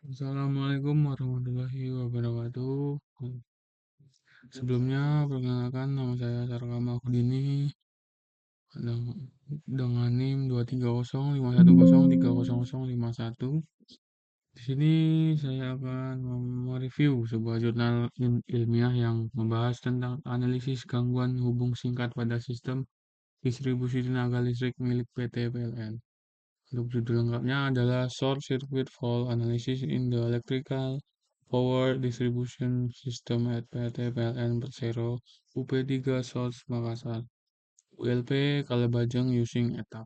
Assalamualaikum warahmatullahi wabarakatuh. Sebelumnya, perkenalkan nama saya Sarkama Hudini dengan NIM 23051030051. Di sini saya akan mereview sebuah jurnal ilmiah yang membahas tentang analisis gangguan hubung singkat pada sistem distribusi tenaga listrik milik PT PLN. Untuk judul lengkapnya adalah Short Circuit Fault Analysis in the Electrical Power Distribution System at PT PLN Persero UP3 Source Makassar ULP Kalebajeng Using ETAP.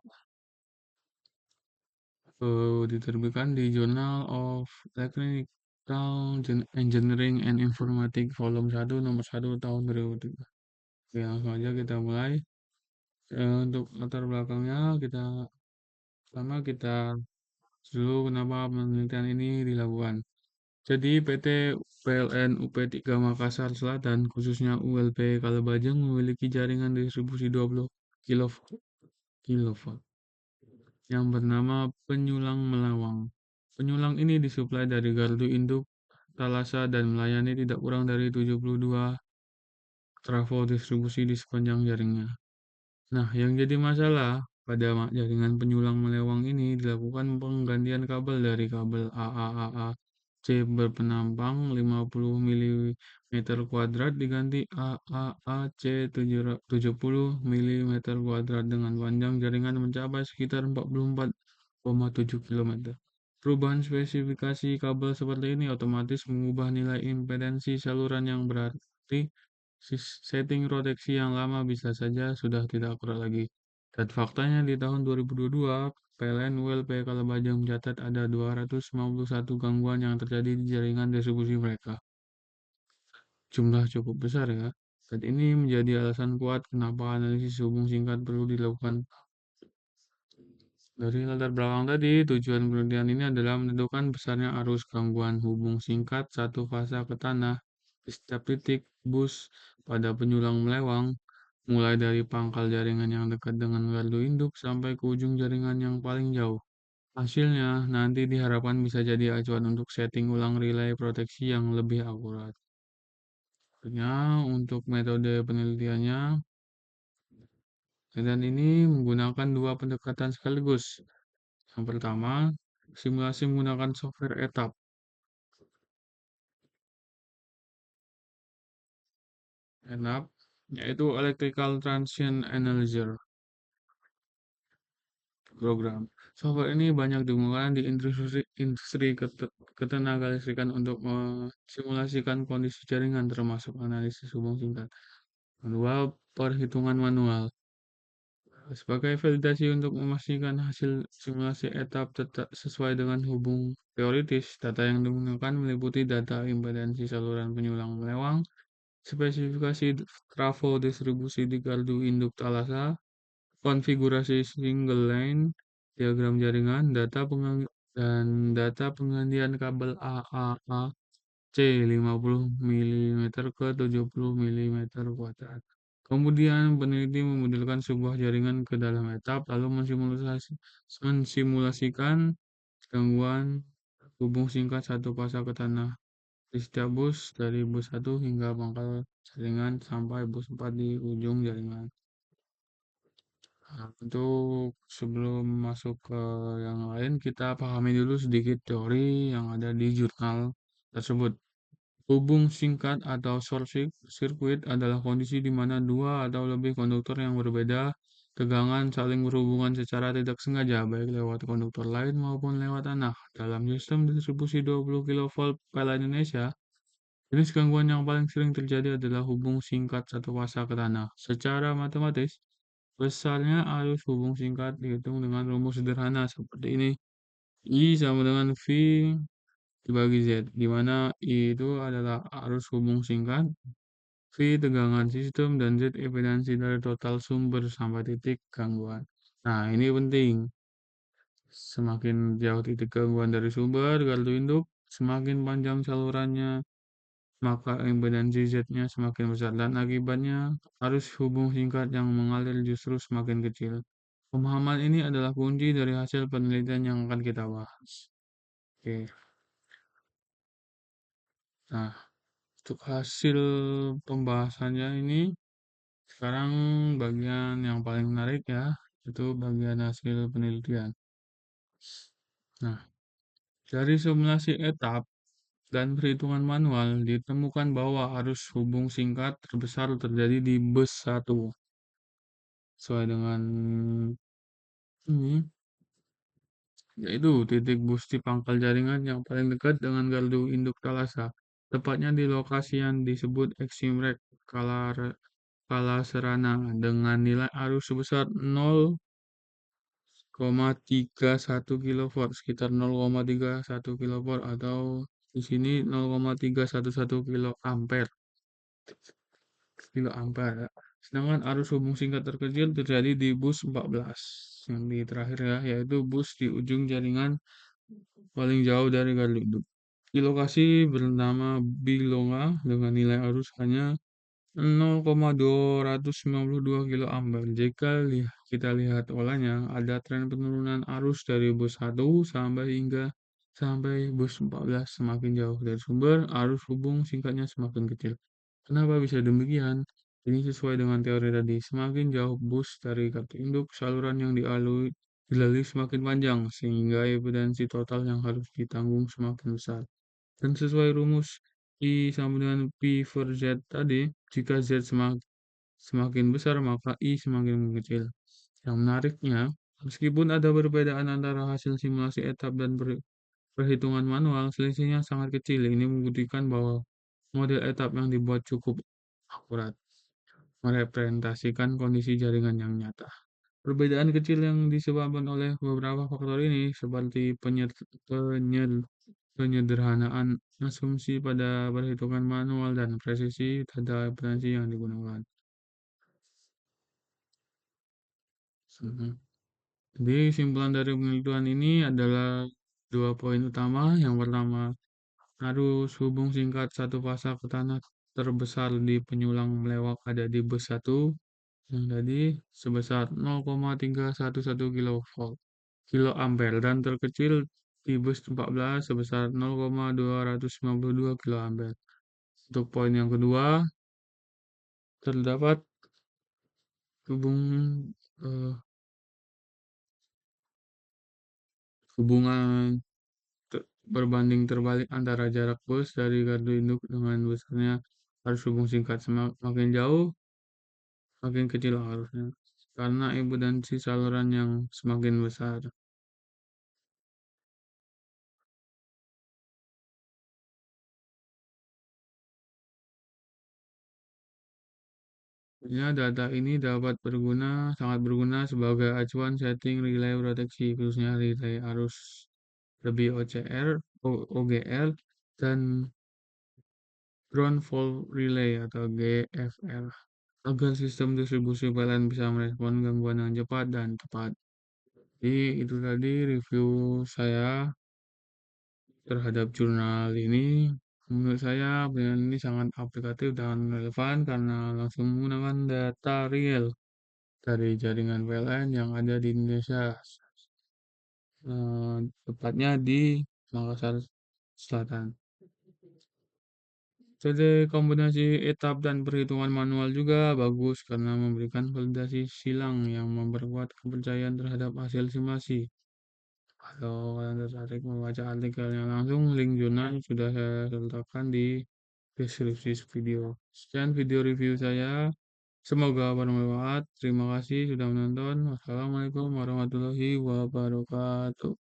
Diterbitkan di Journal of Electrical Engineering and Informatics Volume 1 nomor 1 tahun 2003. Oke, langsung aja kita mulai. Untuk latar belakangnya pertama kita dulu kenapa penelitian ini dilakukan. Jadi PT PLN UP3 Makassar Selatan, khususnya ULP Kalebajeng, memiliki jaringan distribusi 20 kV yang bernama penyulang melawang. Penyulang ini disuplai dari gardu induk Talasa dan melayani tidak kurang dari 72 trafo distribusi di sepanjang jaringnya. Nah, yang jadi masalah pada jaringan penyulang melewang ini dilakukan penggantian kabel dari kabel AAAA C berpenampang 50 mm kuadrat diganti AAA C 70 mm kuadrat dengan panjang jaringan mencapai sekitar 44,7 km. Perubahan spesifikasi kabel seperti ini otomatis mengubah nilai impedansi saluran yang berarti setting proteksi yang lama bisa saja sudah tidak akurat lagi. Dan faktanya di tahun 2022, PLN ULP Kalebajang mencatat ada 251 gangguan yang terjadi di jaringan distribusi mereka. Jumlah cukup besar ya. Dan ini menjadi alasan kuat kenapa analisis hubung singkat perlu dilakukan. Dari latar belakang tadi, tujuan penelitian ini adalah menentukan besarnya arus gangguan hubung singkat satu fasa ke tanah di setiap titik bus pada penyulang melewang, mulai dari pangkal jaringan yang dekat dengan gardu induk sampai ke ujung jaringan yang paling jauh. Hasilnya nanti diharapkan bisa jadi acuan untuk setting ulang relay proteksi yang lebih akurat. Tentunya untuk metode penelitiannya, penelitian ini menggunakan dua pendekatan sekaligus. Yang pertama, simulasi menggunakan software ETAP, yaitu Electrical Transient Analyzer program. Software ini banyak digunakan di industri ketenaga listrikan untuk mensimulasikan kondisi jaringan termasuk analisis hubung singkat. Kedua, perhitungan manual. Sebagai validasi untuk memastikan hasil simulasi etap tetap sesuai dengan hubung teoritis, data yang digunakan meliputi data impedansi saluran penyulang melewang, spesifikasi trafo distribusi di gardu induk Talasa, konfigurasi single line, diagram jaringan, dan data penggantian kabel AAA C 50 mm ke 70 mm kuadrat. Kemudian peneliti memodelkan sebuah jaringan ke dalam etap, lalu mensimulasikan gangguan hubung singkat satu fasa ke tanah di setiap bus dari bus 1 hingga pangkal jaringan sampai bus 4 di ujung jaringan. Nah, untuk sebelum masuk ke yang lain, kita pahami dulu sedikit teori yang ada di jurnal tersebut. Hubung singkat atau short circuit adalah kondisi di mana dua atau lebih konduktor yang berbeda tegangan saling berhubungan secara tidak sengaja, baik lewat konduktor lain maupun lewat tanah. Dalam sistem distribusi 20 kV PLN Indonesia, jenis gangguan yang paling sering terjadi adalah hubung singkat satu fasa ke tanah. Secara matematis, besarnya arus hubung singkat dihitung dengan rumus sederhana seperti ini. I sama dengan V dibagi Z, di mana I itu adalah arus hubung singkat, V tegangan sistem, dan Z impedansi dari total sumber sampai titik gangguan. Nah, ini penting. Semakin jauh titik gangguan dari sumber, gardu induk, semakin panjang salurannya, maka impedansi Z-nya semakin besar. Dan akibatnya, arus hubung singkat yang mengalir justru semakin kecil. Pemahaman ini adalah kunci dari hasil penelitian yang akan kita bahas. Oke. Nah, untuk hasil pembahasannya ini sekarang bagian yang paling menarik ya, itu bagian hasil penelitian. Nah, dari simulasi etap dan perhitungan manual ditemukan bahwa arus hubung singkat terbesar terjadi di bus 1 sesuai dengan ini, yaitu titik bus di pangkal jaringan yang paling dekat dengan gardu induk Thalassa, tepatnya di lokasi yang disebut Eximrek Kalaserana dengan nilai arus sebesar 0,31 kilovolt, sekitar 0,31 kilovolt atau di sini 0,311 kilo ampere ya. Sedangkan arus hubung singkat terkecil terjadi di bus 14 yang di terakhir ya, yaitu bus di ujung jaringan paling jauh dari gardu. Di lokasi bernama Bilonga dengan nilai arus hanya 0,292 kilo ampere. Jika kita lihat polanya, ada tren penurunan arus dari bus 1 sampai bus 14 semakin jauh dari sumber, arus hubung singkatnya semakin kecil. Kenapa bisa demikian? Ini sesuai dengan teori tadi. Semakin jauh bus dari kartu induk, saluran yang dilalui semakin panjang, sehingga evidensi total yang harus ditanggung semakin besar. Dan sesuai rumus I sama dengan P per Z tadi, jika Z semakin besar, maka I semakin mengecil. Yang menariknya, meskipun ada perbedaan antara hasil simulasi etap dan perhitungan manual, selisihnya sangat kecil. Ini membuktikan bahwa model etap yang dibuat cukup akurat, merepresentasikan kondisi jaringan yang nyata. Perbedaan kecil yang disebabkan oleh beberapa faktor ini, seperti penyederhanaan asumsi pada perhitungan manual dan presisi data referensi yang digunakan. Mhm. Jadi kesimpulan dari penelitian ini adalah dua poin utama. Yang pertama, arus hubung singkat satu fasa ke tanah terbesar di penyulang melewak ada di bus 1 yang tadi sebesar 0,311 kilo ampere dan terkecil di bus 14 sebesar 0,292 kilo ampere. Untuk poin yang kedua, terdapat hubung eh, hubungan berbanding terbalik antara jarak bus dari gardu induk dengan besarnya arus hubung singkat. Semakin jauh, makin kecil arusnya. Karena impedansi saluran yang semakin besar. Ya, data ini sangat berguna sebagai acuan setting relay proteksi, khususnya relay arus lebih OGR, dan ground fault relay atau GFR, agar sistem distribusi PLN bisa merespon gangguan dengan cepat dan tepat. Jadi itu tadi review saya terhadap jurnal ini. Menurut saya penelitian ini sangat aplikatif dan relevan karena langsung menggunakan data real dari jaringan PLN yang ada di Indonesia, tepatnya di Makassar Selatan. Jadi kombinasi etap dan perhitungan manual juga bagus karena memberikan validasi silang yang memperkuat kepercayaan terhadap hasil simulasi. Kalau kalian tertarik membaca artikelnya langsung, link jurnal sudah saya letakkan di deskripsi video. Sekian video review saya. Semoga bermanfaat. Terima kasih sudah menonton. Wassalamualaikum warahmatullahi wabarakatuh.